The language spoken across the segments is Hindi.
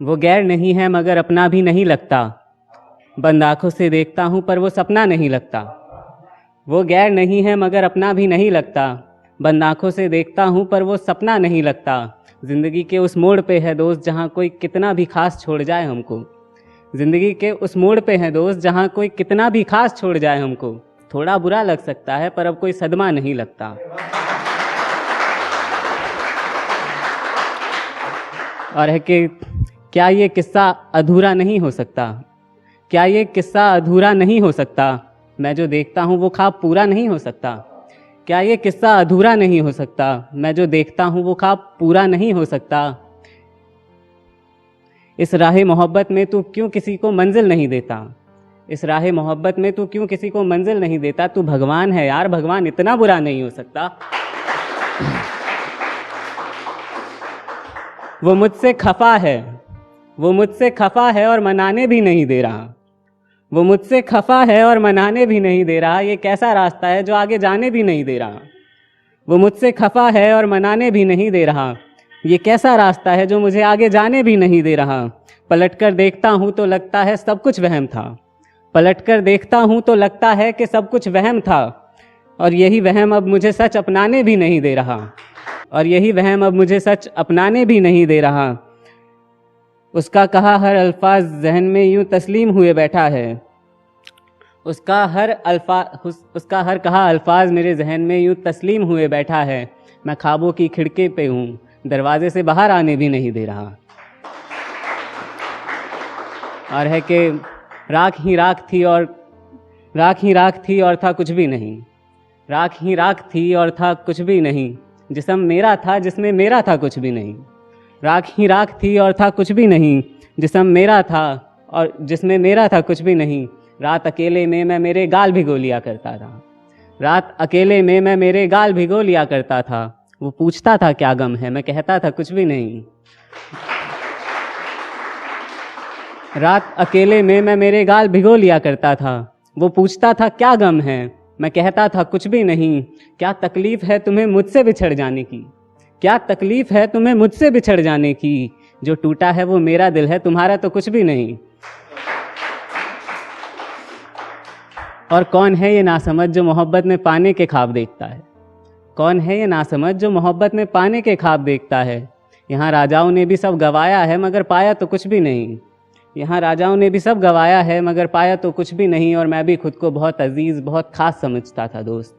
वो गैर नहीं है मगर अपना भी नहीं लगता, बंद आँखों से देखता हूँ पर वो सपना नहीं लगता। वो गैर नहीं है मगर अपना भी नहीं लगता, बंद आँखों से देखता हूँ पर वो सपना नहीं लगता। ज़िंदगी के उस मोड़ पे है दोस्त जहाँ कोई कितना भी खास छोड़ जाए हमको। ज़िंदगी के उस मोड़ पे है दोस्त जहाँ कोई कितना भी खास छोड़ जाए हमको। थोड़ा बुरा लग सकता है पर अब कोई सदमा नहीं लगता। और है कि क्या ये किस्सा अधूरा नहीं हो सकता, क्या ये किस्सा अधूरा नहीं हो सकता। मैं जो देखता हूँ वो ख्वाब पूरा नहीं हो सकता। क्या ये किस्सा अधूरा नहीं हो सकता, मैं जो देखता हूँ वो ख्वाब पूरा नहीं हो सकता। इस राह मोहब्बत में तू क्यों किसी को मंजिल नहीं देता, इस राह मोहब्बत में तू क्यों किसी को मंजिल नहीं देता। तू भगवान है यार, भगवान इतना बुरा नहीं हो सकता। वो मुझसे खफा है, वो मुझसे खफा है और मनाने भी नहीं दे रहा। वो मुझसे खफा है और मनाने भी नहीं दे रहा। ये कैसा रास्ता है जो आगे जाने भी नहीं दे रहा। वो मुझसे खफा है और मनाने भी नहीं दे रहा। ये कैसा रास्ता है जो मुझे आगे जाने भी नहीं दे रहा। पलटकर देखता हूँ तो लगता है सब कुछ वहम था, पलटकर देखता हूँ तो लगता है कि सब कुछ वहम था। और यही वहम अब मुझे सच अपनाने भी नहीं दे रहा, और यही वहम अब मुझे सच अपनाने भी नहीं दे रहा। उसका कहा हर अल्फाज जहन में यूं तस्लीम हुए बैठा है, उसका हर कहा अल्फाज मेरे जहन में यूं तस्लीम हुए बैठा है। मैं ख्वाबों की खिड़की पे हूँ, दरवाजे से बाहर आने भी नहीं दे रहा। और है कि राख ही राख थी और राख ही राख थी और था कुछ भी नहीं, राख ही राख थी और था कुछ भी नहीं। जिस्म मेरा था जिसमें मेरा था कुछ भी नहीं, राख ही राख थी और था कुछ भी नहीं। जिस्म मेरा था और जिसमें मेरा था कुछ भी नहीं। रात अकेले में मैं मेरे गाल भिगो लिया करता था, रात अकेले में मैं मेरे गाल भिगो लिया करता था। वो पूछता था क्या गम है, मैं कहता था कुछ भी नहीं। रात अकेले में मैं मेरे गाल भिगो लिया करता था। वो पूछता था क्या गम है, मैं कहता था कुछ भी नहीं। क्या तकलीफ़ है तुम्हें मुझसे बिछड़ जाने की, क्या तकलीफ़ है तुम्हें मुझसे बिछड़ जाने की। जो टूटा है वो मेरा दिल है, तुम्हारा तो कुछ भी नहीं। और कौन है ये नासमझ जो मोहब्बत में पाने के ख्वाब देखता है, कौन है ये नासमझ जो मोहब्बत में पाने के ख्वाब देखता है। यहाँ राजाओं ने भी सब गवाया है मगर पाया तो कुछ भी नहीं, यहाँ राजाओं ने भी सब गवाया है मगर पाया तो कुछ भी नहीं। और मैं भी खुद को बहुत अजीज़ बहुत ख़ास समझता था दोस्त,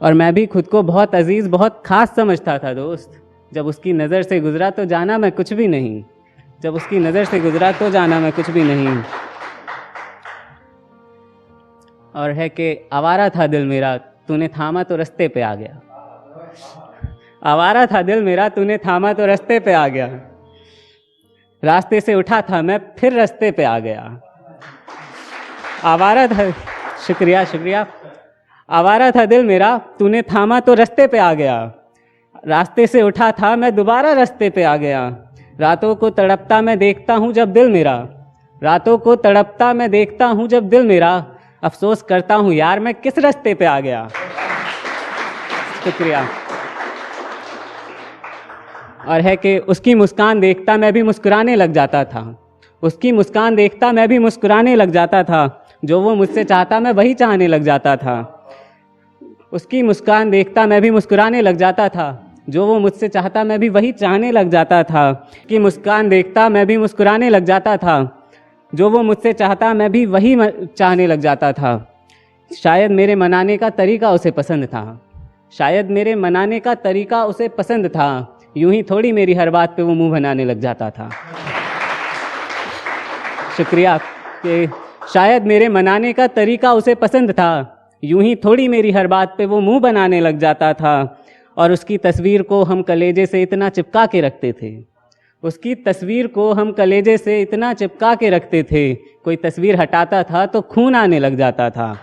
और मैं भी खुद को बहुत अजीज़ बहुत ख़ास समझता था दोस्त। जब उसकी नज़र से गुज़रा तो जाना मैं कुछ भी नहीं, जब उसकी नज़र से गुज़रा तो जाना मैं कुछ भी नहीं। और है कि आवारा था दिल मेरा तूने थामा तो रास्ते पे आ गया, आवारा था दिल मेरा तूने थामा तो रास्ते पे आ गया। रास्ते से उठा था मैं फिर रास्ते पे आ गया। आवारा था, शुक्रिया शुक्रिया। आवारा था दिल मेरा तूने थामा तो रास्ते पे आ गया। रास्ते से उठा था मैं दोबारा रास्ते पे आ गया। रातों को तड़पता मैं देखता हूँ जब दिल मेरा, रातों को तड़पता मैं देखता हूँ जब दिल मेरा। अफसोस करता हूँ यार मैं किस रास्ते पे आ गया। शुक्रिया। और है कि उसकी मुस्कान देखता मैं भी मुस्कुराने लग जाता था, उसकी मुस्कान देखता मैं भी मुस्कुराने लग जाता था। जो वो मुझसे चाहता मैं वही चाहने लग जाता था, उसकी मुस्कान देखता मैं भी मुस्कुराने लग जाता था। जो वो मुझसे चाहता मैं भी वही चाहने लग जाता था, कि मुस्कान देखता मैं भी मुस्कुराने लग जाता था। जो वो मुझसे चाहता मैं भी वही चाहने लग जाता था। शायद मेरे मनाने का तरीका उसे पसंद था, शायद मेरे मनाने का तरीका उसे पसंद था। यूं ही थोड़ी मेरी हर बात पे वो मुंह बनाने लग जाता था। शुक्रिया। कि शायद मेरे मनाने का तरीका उसे पसंद था, यूं ही थोड़ी मेरी हर बात पे वो मुंह बनाने लग जाता था। और उसकी तस्वीर को हम कलेजे से इतना चिपका के रखते थे, उसकी तस्वीर को हम कलेजे से इतना चिपका के रखते थे। कोई तस्वीर हटाता था तो खून आने लग जाता था।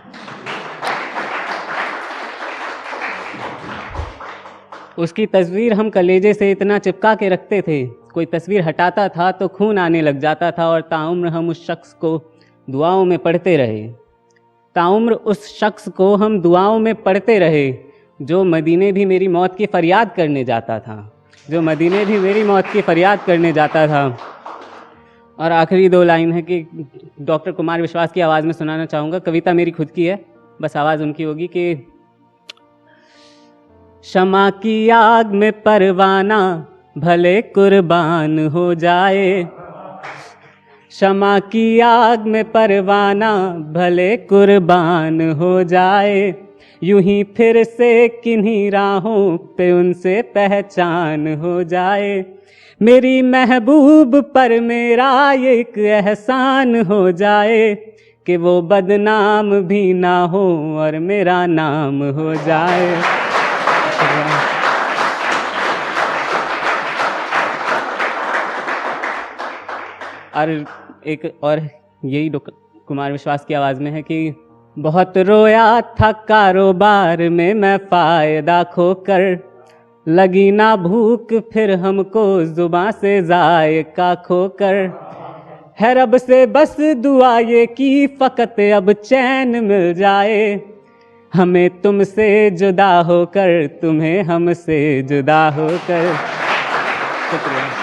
उसकी तस्वीर हम कलेजे से इतना चिपका के रखते थे, कोई तस्वीर हटाता था तो खून आने लग जाता था। और ताउम्र हम उस शख्स को दुआओं में पढ़ते रहे, ताउम्र उस शख्स को हम दुआओं में पढ़ते रहे। जो मदीने भी मेरी मौत की फरियाद करने जाता था, जो मदीने भी मेरी मौत की फरियाद करने जाता था। और आखिरी 2 लाइन है कि डॉक्टर कुमार विश्वास की आवाज़ में सुनाना चाहूँगा। कविता मेरी खुद की है, बस आवाज़ उनकी होगी कि शमा की आग में परवाना भले कुर्बान हो जाए, शमा की आग में परवाना भले कुर्बान हो जाए, यूं ही फिर से किन्हीं राहों पे उनसे पहचान हो जाए, मेरी महबूब पर मेरा एक एहसान हो जाए कि वो बदनाम भी ना हो और मेरा नाम हो जाए। और एक और यही कुमार विश्वास की आवाज़ में है कि बहुत रोया था कारोबार में मैं फ़ायदा खोकर, लगी ना भूख फिर हमको जुबां से जायका खोकर, है रब से बस दुआ ये की फ़कत अब चैन मिल जाए, हमें तुमसे जुदा होकर तुम्हें हमसे जुदा होकर। शुक्रिया।